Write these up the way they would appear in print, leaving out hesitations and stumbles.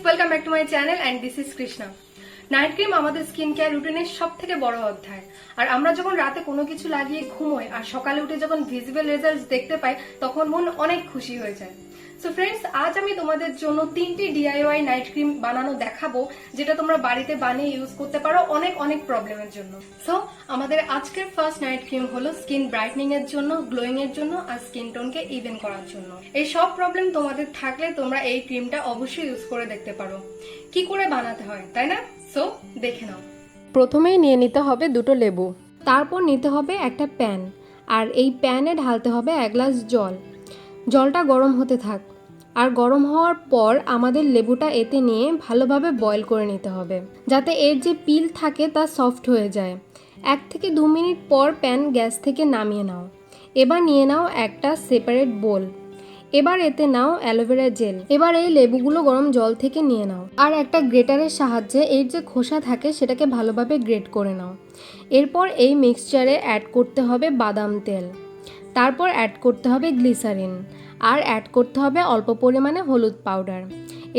welcome back to my channel and this is Krishna. Night cream আমাদের skin care রুটিনের সবথেকে বড় অধ্যায়। আর আমরা যখন রাতে কোনো কিছু লাগিয়ে ঘুমোই আর সকালে উঠে যখন ভিজিবল রেজাল্টস দেখতে পাই তখন মন অনেক খুশি হয়ে যায়। সো ফ্রেন্ডস, আজ আমি তোমাদের জন্য 3টি DIY নাইট ক্রিম বানানো দেখাবো যেটা তোমরা বাড়িতে বানিয়ে ইউজ করতে পারো অনেক অনেক প্রবলেমের জন্য। সো আমাদের আজকের ফার্স্ট নাইট ক্রিম হলো স্কিন ব্রাইটনিং এর জন্য, গ্লোয়িং এর জন্য আর স্কিন টোনকে ইভেন করার জন্য। এই সব প্রবলেম তোমাদের থাকলে তোমরা এই ক্রিমটা অবশ্যই ইউজ করে দেখতে পারো। কি করে বানাতে হয় তাই না? সো দেখে নাও। প্রথমেই নিয়ে নিতে হবে দুটো লেবু, তারপর নিতে হবে একটা প্যান, আর এই প্যানে ঢালতে হবে 1 গ্লাস জল। জলটা গরম হতে থাক, আর গরম হওয়ার পর আমাদের লেবুটা এতে নিয়ে ভালোভাবে বয়েল করে নিতে হবে যাতে এর যে পিল থাকে তা সফট হয়ে যায়। 1 থেকে 2 মিনিট পর প্যান গ্যাস থেকে নামিয়ে নাও। এবার নিয়ে নাও একটা সেপারেট বোল। এবার এতে নাও অ্যালোভেরা জেল। এবার এই লেবুগুলো গরম জল থেকে নিয়ে নাও, আর একটা গ্রেটারের সাহায্যে এর যে খোসা থাকে সেটাকে ভালোভাবে গ্রেট করে নাও। এরপর এই মিক্সচারে অ্যাড করতে হবে বাদাম তেল, তারপর অ্যাড করতে হবে গ্লিসারিন, আর অ্যাড করতে হবে অল্প পরিমাণে হলুদ পাউডার।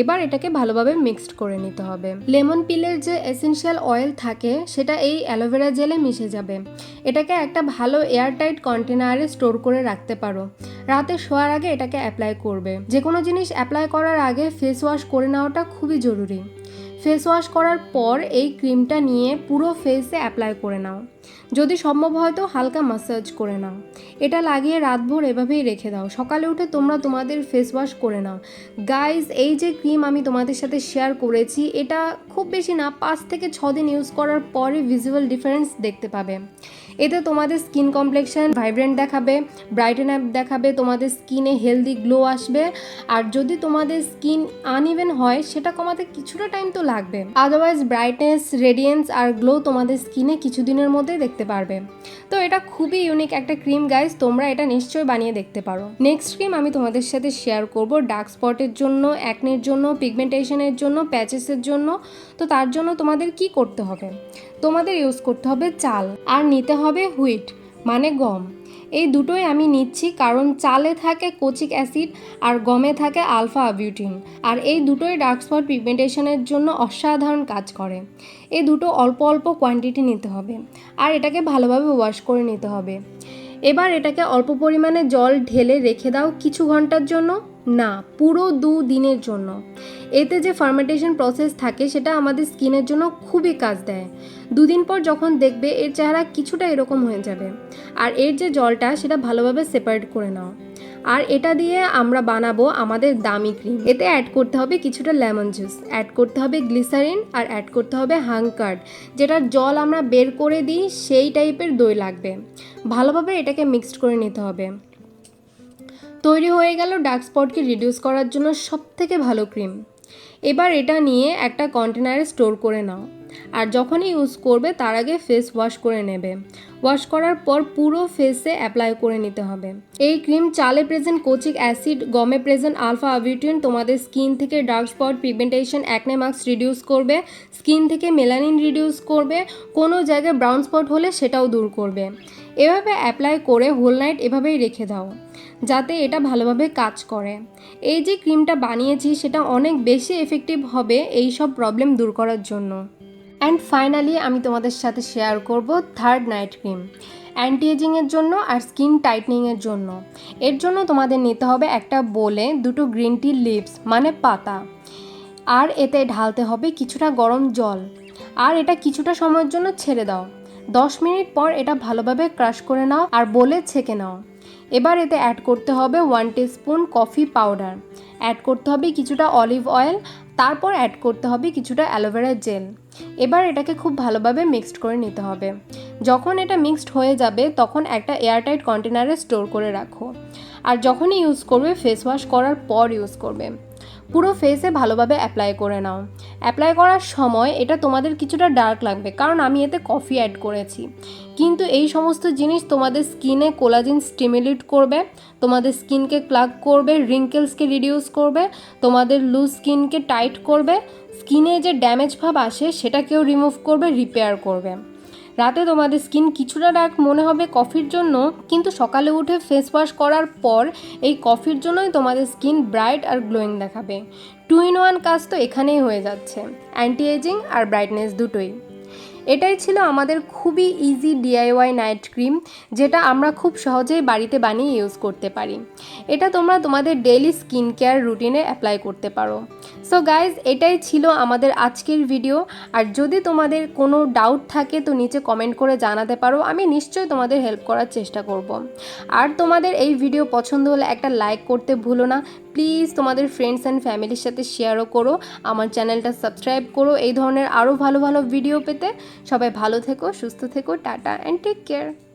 এবার এটাকে ভালোভাবে মিক্সড করে নিতে হবে। লেমন পিলের যে এসেনশিয়াল অয়েল থাকে সেটা এই অ্যালোভেরা জেলে মিশে যাবে। এটাকে একটা ভালো এয়ারটাইট কন্টেনারে স্টোর করে রাখতে পারো। রাতে শোয়ার আগে এটাকে অ্যাপ্লাই করবে। যে কোনো জিনিস অ্যাপ্লাই করার আগে ফেস ওয়াশ করে নেওয়াটা খুবই জরুরি। ফেস ওয়াশ করার পর এই ক্রিমটা নিয়ে পুরো ফেসে অ্যাপ্লাই করে নাও। যদি সম্ভব হয় তো হালকা ম্যাসাজ করে নাও। এটা লাগিয়ে রাতভর এভাবেই রেখে দাও। সকালে উঠে তোমরা তোমাদের ফেস ওয়াশ করে নাও। গাইজ, এই যে ক্রিম আমি তোমাদের সাথে শেয়ার করেছি এটা খুব বেশি না, 5 থেকে 6 দিন ইউজ করার পরে ভিজিবল ডিফারেন্স দেখতে পাবে। এতে তোমাদের স্কিন কমপ্লেকশন ভাইব্রেন্ট দেখাবে, ব্রাইটেন আপ দেখাবে, তোমাদের স্কিনে হেলদি গ্লো আসবে। আর যদি তোমাদের স্কিন আনইভেন হয় সেটা কমাতে কিছুটা টাইম তো লাগবে। আদারওয়াইজ ব্রাইটনেস, রেডিয়েন্স আর গ্লো তোমাদের স্কিনে কিছুদিনের মধ্যেই দেখতে পারবে। তো এটা খুবই ইউনিক একটা ক্রিম গাইজ, তোমরা এটা নিশ্চয়ই বানিয়ে দেখতে পারো। নেক্সট ক্রিম আমি তোমাদের সাথে শেয়ার করব ডার্ক স্পটের জন্য, অ্যাকনের জন্য, পিগমেন্টেশনের জন্য, প্যাচেসের জন্য। তো তার জন্য তোমাদের কি করতে হবে? তোমাদের ইউজ করতে হবে চাল, আর নিতে হবে হুইট মানে গম। এই দুটোই আমি নিচ্ছি কারণ চালে থাকে কোচিক অ্যাসিড আর গমে থাকে আলফা বিউটিন, আর এই দুটোই ডার্ক স্পট পিগমেন্টেশনের জন্য অসাধারণ কাজ করে। এই দুটো অল্প অল্প কোয়ান্টিটি নিতে হবে, আর এটাকে ভালোভাবে ওয়াশ করে নিতে হবে। এবার এটাকে অল্প পরিমাণে জল ঢেলে রেখে দাও কিছু ঘন্টার জন্য, না পুরো 2 দিনের জন্য। এতে যে ফার্মেন্টেশন প্রসেস থাকে সেটা আমাদের স্কিনের জন্য খুবই কাজ দেয়। 2 দিন পর যখন দেখবে এর চেহারা কিছুটা এরকম হয়ে যাবে। আর এর যে জলটা সেটা ভালোভাবে সেপারেট করে নাও। আর এটা দিয়ে আমরা বানাবো আমাদের দামি ক্রিম। এতে অ্যাড করতে হবে কিছুটা লেমন জুস, অ্যাড করতে হবে গ্লিসারিন, আর অ্যাড করতে হবে হাঙ্কার্ড, যেটার জল আমরা বের করে দিই সেই টাইপের দই লাগবে। ভালোভাবে এটাকে মিক্সড করে নিতে হবে। তৈরি হয়ে গেল ডার্ক স্পটকে রিডিউস করার জন্য সবথেকে ভালো ক্রিম। এবার এটা নিয়ে একটা কন্টেনারে স্টোর করে নাও, আর যখনই ইউজ করবে তার আগে ফেস ওয়াশ করে নেবে। ওয়াশ করার পর পুরো ফেসে অ্যাপ্লাই করে নিতে হবে। এই ক্রিম চালে প্রেজেন্ট কোচিক অ্যাসিড, গমে প্রেজেন্ট আলফা বিউটিন তোমাদের স্কিন থেকে dark spot, pigmentation, acne marks reduce করবে, স্কিন থেকে মেলানিন রিডিউস করবে, কোনো জায়গায় ব্রাউন স্পট হলে সেটাও দূর করবে। এভাবে অ্যাপ্লাই করে হোল নাইট এভাবেই রেখে দাও যাতে এটা ভালোভাবে কাজ করে। এই যে ক্রিমটা বানিয়েছি সেটা অনেক বেশি এফেক্টিভ হবে এই সব প্রবলেম দূর করার জন্য। অ্যান্ড ফাইনালি আমি তোমাদের সাথে শেয়ার করব থার্ড নাইট ক্রিম, অ্যান্টি এজিংয়ের জন্য আর স্কিন টাইটনিংয়ের জন্য। এর জন্য তোমাদের নিতে হবে একটা বোলে 2টো গ্রিন টি লিভস মানে পাতা, আর এতে ঢালতে হবে কিছুটা গরম জল, আর এটা কিছুটা সময়ের জন্য ছেড়ে দাও। 10 মিনিট পর এটা ভালোভাবে ক্রাশ করে নাও আর বোলে ছেঁকে নাও। এবার এতে অ্যাড করতে হবে 1 টিস্পুন কফি পাউডার, অ্যাড করতে হবে কিছুটা অলিভ অয়েল, তারপর অ্যাড করতে হবে কিছুটা অ্যালোভেরা জেল। এবার এটাকে খুব ভালোভাবে মিক্সড করে নিতে হবে। যখন এটা মিক্সড হয়ে যাবে তখন একটা এয়ারটাইট কন্টেনারে স্টোর করে রাখো, আর যখনই ইউজ করবে ফেস ওয়াশ করার পর ইউজ করবে। পুরো ফেসে ভালোভাবে অ্যাপ্লাই করে নাও। অ্যাপ্লাই করার সময় এটা তোমাদের কিছুটা ডার্ক লাগবে কারণ আমি এতে কফি অ্যাড করেছি, কিন্তু এই সমস্ত জিনিস তোমাদের স্কিনে কোলাজেন স্টিমুলেট করবে, তোমাদের স্কিনকে ক্লাগ করবে, রিঙ্কেলসকে রিডিউস করবে, তোমাদের লুজ স্কিনকে টাইট করবে, স্কিনে যে ড্যামেজ ভাব আসে সেটাকেও রিমুভ করবে, রিপেয়ার করবে। রাতে তোমাদের স্কিন কিছুটা ডার্ক মনে হবে কফির জন্য, কিন্তু সকালে উঠে ফেস ওয়াশ করার পর এই কফির জন্যই তোমাদের স্কিন ব্রাইট আর গ্লোয়িং দেখাবে। 2 in 1 কাজ তো এখানেই হয়ে যাচ্ছে, অ্যান্টি এজিং আর ব্রাইটনেস দুটোই। এটাই ছিল আমাদের খুবই ইজি ডিআইওয়াই নাইট ক্রিম, যেটা আমরা খুব সহজেই বাড়িতে বানিয়ে ইউজ করতে পারি। এটা তোমরা তোমাদের ডেইলি স্কিন কেয়ার রুটিনে অ্যাপ্লাই করতে পারো। সো গাইজ, এটাই ছিল আমাদের আজকের ভিডিও। আর যদি তোমাদের কোনো ডাউট থাকে তো নিচে কমেন্ট করে জানাতে পারো, আমি নিশ্চয়ই তোমাদের হেল্প করার চেষ্টা করব। আর তোমাদের এই ভিডিও পছন্দ হলে একটা লাইক করতে ভুলো না। প্লিজ তোমাদের ফ্রেন্ডস অ্যান্ড ফ্যামিলির সাথে শেয়ারও করো, আমার চ্যানেলটা সাবস্ক্রাইব করো এই ধরনের আরও ভালো ভালো ভিডিও পেতে। সবাই ভালো থেকো, সুস্থ থেকো, টাটা অ্যান্ড টেক কেয়ার।